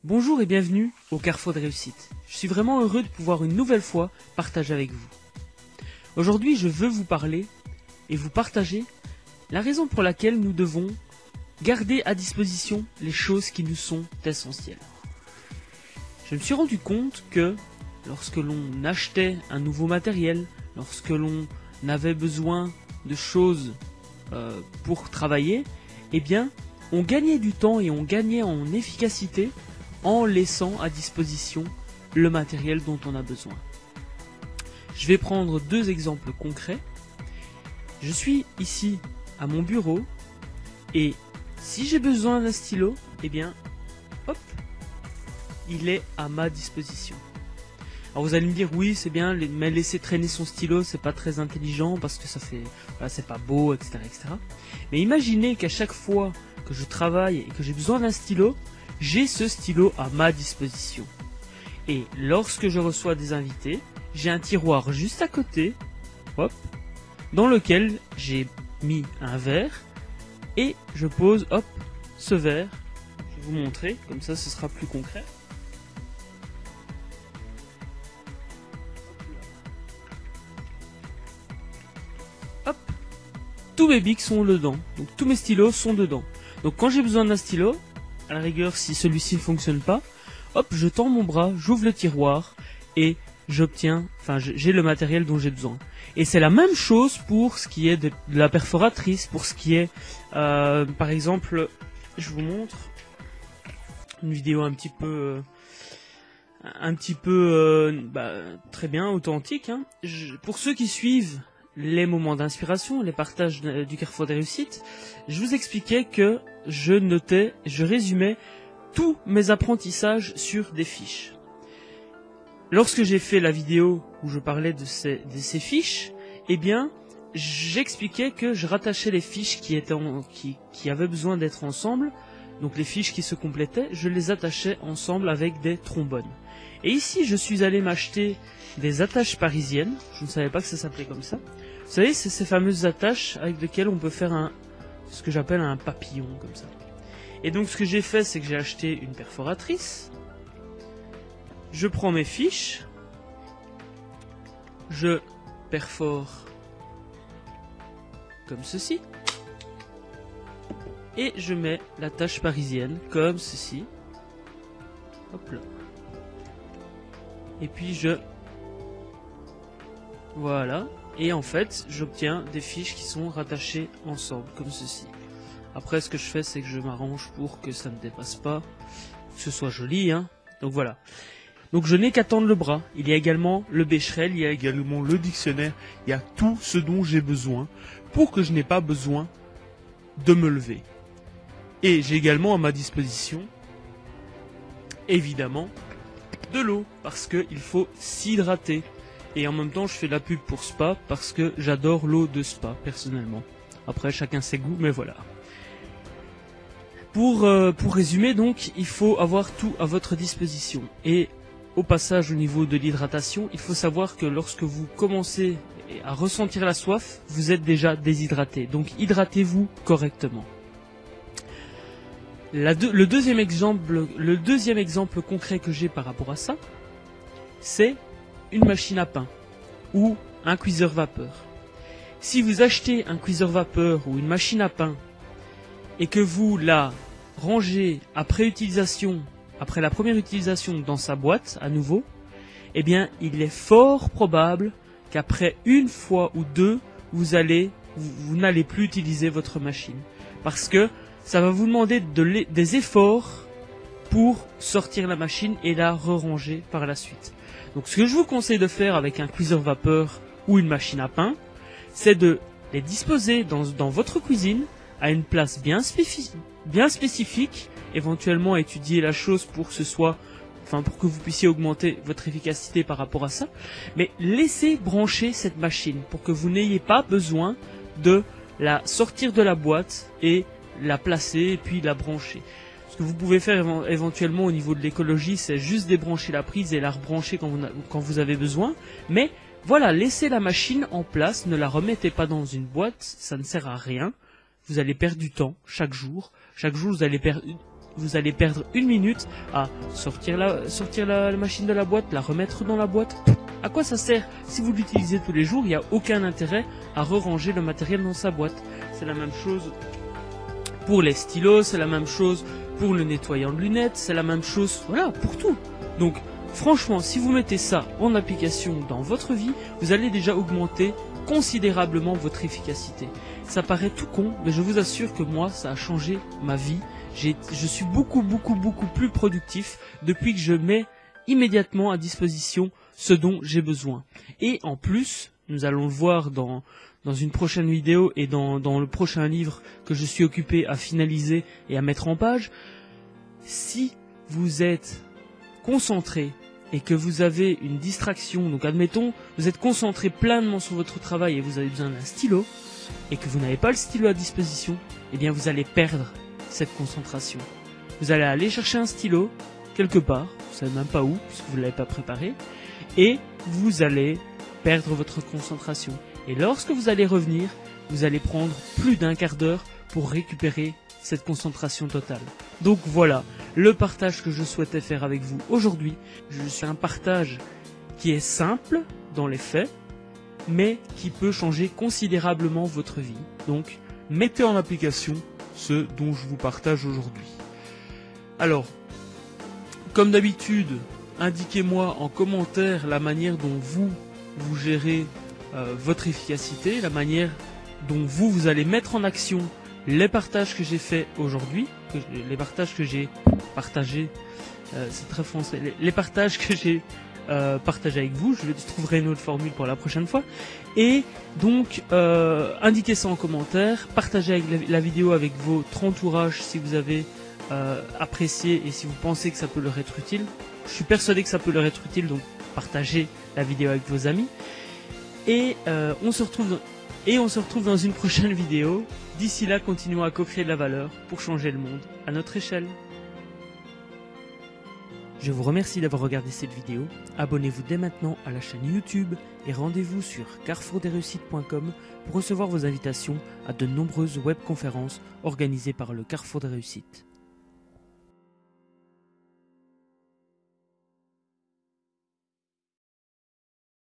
Bonjour et bienvenue au Carrefour de Réussite. Je suis vraiment heureux de pouvoir une nouvelle fois partager avec vous. Aujourd'hui, je veux vous parler et vous partager la raison pour laquelle nous devons garder à disposition les choses qui nous sont essentielles. Je me suis rendu compte que lorsque l'on achetait un nouveau matériel, lorsque l'on avait besoin de choses pour travailler, eh bien, on gagnait du temps et on gagnait en efficacité en laissant à disposition le matériel dont on a besoin. Je vais prendre deux exemples concrets. Je suis ici à mon bureau et si j'ai besoin d'un stylo, eh bien, hop, il est à ma disposition. Alors vous allez me dire, oui, c'est bien, mais laisser traîner son stylo, c'est pas très intelligent parce que ça fait, voilà, c'est pas beau, etc., etc. Mais imaginez qu'à chaque fois que je travaille et que j'ai besoin d'un stylo, j'ai ce stylo à ma disposition. Et lorsque je reçois des invités, j'ai un tiroir juste à côté, hop, dans lequel j'ai mis un verre et je pose, hop, ce verre. Je vais vous montrer, comme ça ce sera plus concret. Hop, tous mes bics sont dedans, donc tous mes stylos sont dedans. Donc quand j'ai besoin d'un stylo, à la rigueur, si celui-ci ne fonctionne pas, hop, je tends mon bras, j'ouvre le tiroir et j'obtiens, j'ai le matériel dont j'ai besoin. Et c'est la même chose pour ce qui est de la perforatrice, pour ce qui est, par exemple, je vous montre une vidéo un petit peu très bien, authentique. Hein. Pour ceux qui suivent les moments d'inspiration, les partages du Carrefour des Réussites, je vous expliquais que je résumais tous mes apprentissages sur des fiches. Lorsque j'ai fait la vidéo où je parlais de ces fiches, eh bien, j'expliquais que je rattachais les fiches qui avaient besoin d'être ensemble, donc les fiches qui se complétaient, je les attachais ensemble avec des trombones. Et ici, je suis allé m'acheter des attaches parisiennes, je ne savais pas que ça s'appelait comme ça. Vous savez, c'est ces fameuses attaches avec lesquelles on peut faire ce que j'appelle un papillon, comme ça. Et donc ce que j'ai fait, c'est que j'ai acheté une perforatrice. Je prends mes fiches. Je perfore comme ceci. Et je mets l'attache parisienne comme ceci. Hop là. Et puis voilà. Et en fait, j'obtiens des fiches qui sont rattachées ensemble, comme ceci. Après, ce que je fais, c'est que je m'arrange pour que ça ne dépasse pas, que ce soit joli, hein. Donc voilà. Donc je n'ai qu'à tendre le bras. Il y a également le Becherel, il y a également le dictionnaire, il y a tout ce dont j'ai besoin pour que je n'ai pas besoin de me lever. Et j'ai également à ma disposition, évidemment, de l'eau, parce qu'il faut s'hydrater. Et en même temps, je fais la pub pour Spa, parce que j'adore l'eau de Spa, personnellement. Après, chacun ses goûts, mais voilà. Pour résumer, donc, il faut avoir tout à votre disposition. Et au passage, au niveau de l'hydratation, il faut savoir que lorsque vous commencez à ressentir la soif, vous êtes déjà déshydraté. Donc, hydratez-vous correctement. Le deuxième exemple concret que j'ai par rapport à ça, c'est une machine à pain ou un cuiseur vapeur. Si vous achetez un cuiseur vapeur ou une machine à pain et que vous la rangez après la première utilisation dans sa boîte à nouveau, eh bien il est fort probable qu'après une fois ou deux, vous n'allez plus utiliser votre machine. Parce que ça va vous demander des efforts pour sortir la machine et la re-ranger par la suite. Donc ce que je vous conseille de faire avec un cuiseur vapeur ou une machine à pain, c'est de les disposer dans votre cuisine à une place bien spécifique, éventuellement étudier la chose pour que vous puissiez augmenter votre efficacité par rapport à ça, mais laissez brancher cette machine pour que vous n'ayez pas besoin de la sortir de la boîte et la placer et puis la brancher. Ce que vous pouvez faire éventuellement au niveau de l'écologie, c'est juste débrancher la prise et la rebrancher quand vous avez besoin. Mais voilà, laissez la machine en place, ne la remettez pas dans une boîte, ça ne sert à rien. Vous allez perdre du temps chaque jour. Chaque jour, vous allez perdre vous allez perdre 1 minute à sortir la machine de la boîte, la remettre dans la boîte. À quoi ça sert? Si vous l'utilisez tous les jours, il n'y a aucun intérêt à re-ranger le matériel dans sa boîte. C'est la même chose pour les stylos, c'est la même chose pour le nettoyant de lunettes, c'est la même chose, voilà, pour tout. Donc, franchement, si vous mettez ça en application dans votre vie, vous allez déjà augmenter considérablement votre efficacité. Ça paraît tout con, mais je vous assure que moi, ça a changé ma vie. Je suis beaucoup plus productif depuis que je mets immédiatement à disposition ce dont j'ai besoin. Et en plus, nous allons le voir dans une prochaine vidéo et dans le prochain livre que je suis occupé à finaliser et à mettre en page, si vous êtes concentré et que vous avez une distraction, donc admettons, vous êtes concentré pleinement sur votre travail et vous avez besoin d'un stylo, et que vous n'avez pas le stylo à disposition, eh bien vous allez perdre cette concentration. Vous allez aller chercher un stylo, quelque part, vous savez même pas où, puisque vous ne l'avez pas préparé, et vous allez perdre votre concentration. Et lorsque vous allez revenir, vous allez prendre plus d'1 quart d'heure pour récupérer cette concentration totale. Donc voilà, le partage que je souhaitais faire avec vous aujourd'hui. C'est un partage qui est simple dans les faits, mais qui peut changer considérablement votre vie. Donc, mettez en application ce dont je vous partage aujourd'hui. Alors, comme d'habitude, indiquez-moi en commentaire la manière dont vous gérez votre efficacité, la manière dont vous allez mettre en action les partages que j'ai fait aujourd'hui, les partages que j'ai partagés, c'est très français, les partages que j'ai partagés avec vous. Je trouverai une autre formule pour la prochaine fois. Et donc, indiquez ça en commentaire, partagez la vidéo avec votre entourage si vous avez apprécié et si vous pensez que ça peut leur être utile. Je suis persuadé que ça peut leur être utile, donc partagez la vidéo avec vos amis. Et on se retrouve dans une prochaine vidéo. D'ici là, continuons à co-créer de la valeur pour changer le monde à notre échelle. Je vous remercie d'avoir regardé cette vidéo. Abonnez-vous dès maintenant à la chaîne YouTube et rendez-vous sur carrefourdesreussites.com pour recevoir vos invitations à de nombreuses webconférences organisées par le Carrefour des Réussites.